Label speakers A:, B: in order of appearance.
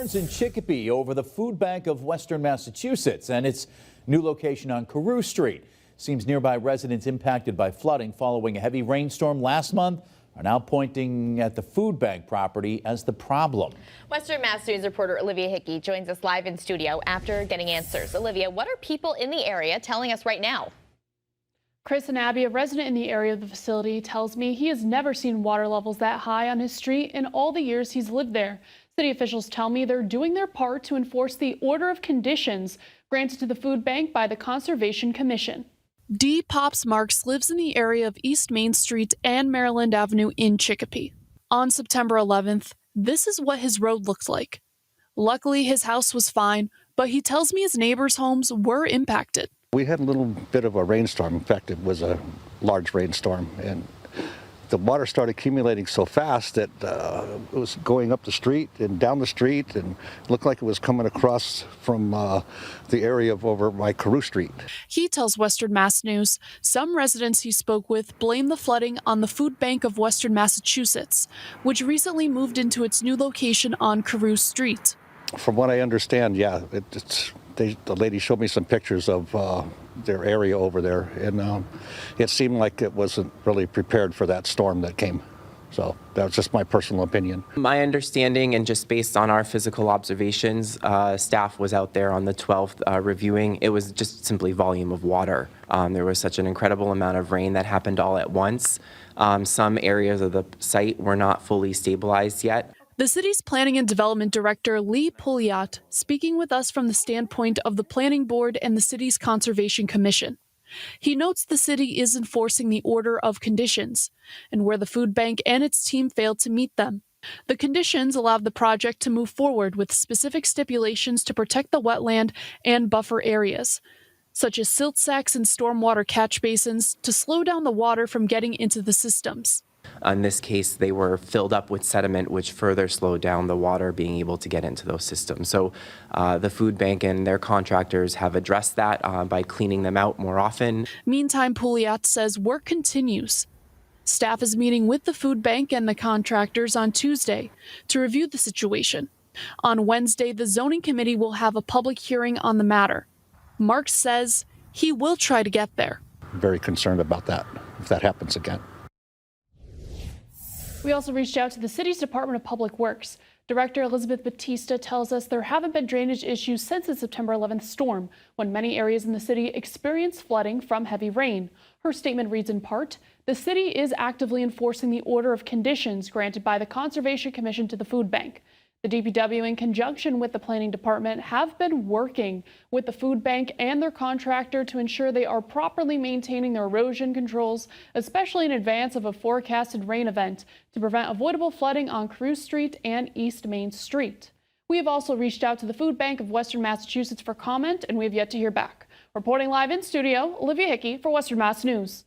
A: Concerns in Chicopee over the food bank of Western Massachusetts and its new location on Carew Street. Seems nearby residents impacted by flooding following a heavy rainstorm last month are now pointing at the food bank property as the problem.
B: Western Mass News reporter Olivia Hickey joins us live in studio after getting answers. Olivia, what are people in the area telling us right now?
C: Chris and Abby, a resident in the area of the facility, tells me he has never seen water levels that high on his street in all the years he's lived there. City officials tell me they're doing their part to enforce the order of conditions granted to the food bank by the Conservation Commission.
D: D. Pops Marks lives in the area of East Main Street and Maryland Avenue in Chicopee. On September 11th, this is what his road looked like. Luckily, his house was fine, but he tells me his neighbors' homes were impacted.
E: We had a little bit of a rainstorm. In fact, it was a large rainstorm, and the water started accumulating so fast that it was going up the street and down the street, and it looked like it was coming across from the area of over by Carew Street.
D: He tells Western Mass News some residents he spoke with blame the flooding on the food bank of Western Massachusetts, which recently moved into its new location on Carew Street.
E: From what I understand, yeah, the lady showed me some pictures of their area over there, and it seemed like it wasn't really prepared for that storm that came. So that was just my personal opinion.
F: My understanding, and just based on our physical observations, staff was out there on the 12th reviewing. It was just simply volume of water. There was such an incredible amount of rain that happened all at once. Some areas of the site were not fully stabilized yet.
D: The city's Planning and Development Director, Lee Pouliot, speaking with us from the standpoint of the Planning Board and the city's Conservation Commission. He notes the city is enforcing the order of conditions, and where the food bank and its team failed to meet them. The conditions allowed the project to move forward with specific stipulations to protect the wetland and buffer areas, such as silt sacks and stormwater catch basins to slow down the water from getting into the systems.
F: In this case, they were filled up with sediment, which further slowed down the water being able to get into those systems. So the food bank and their contractors have addressed that by cleaning them out more often.
D: Meantime, Pouliot says work continues. Staff is meeting with the food bank and the contractors on Tuesday to review the situation. On Wednesday, the zoning committee will have a public hearing on the matter. Marks says he will try to get there.
E: Very concerned about that, if that happens again.
C: We also reached out to the city's Department of Public Works. Director Elizabeth Batista tells us there haven't been drainage issues since the September 11th storm, when many areas in the city experienced flooding from heavy rain. Her statement reads in part, "The city is actively enforcing the order of conditions granted by the Conservation Commission to the food bank. The DPW, in conjunction with the Planning Department, have been working with the food bank and their contractor to ensure they are properly maintaining their erosion controls, especially in advance of a forecasted rain event, to prevent avoidable flooding on Carew Street and East Main Street." We have also reached out to the food bank of Western Massachusetts for comment, and we have yet to hear back. Reporting live in studio, Olivia Hickey for Western Mass News.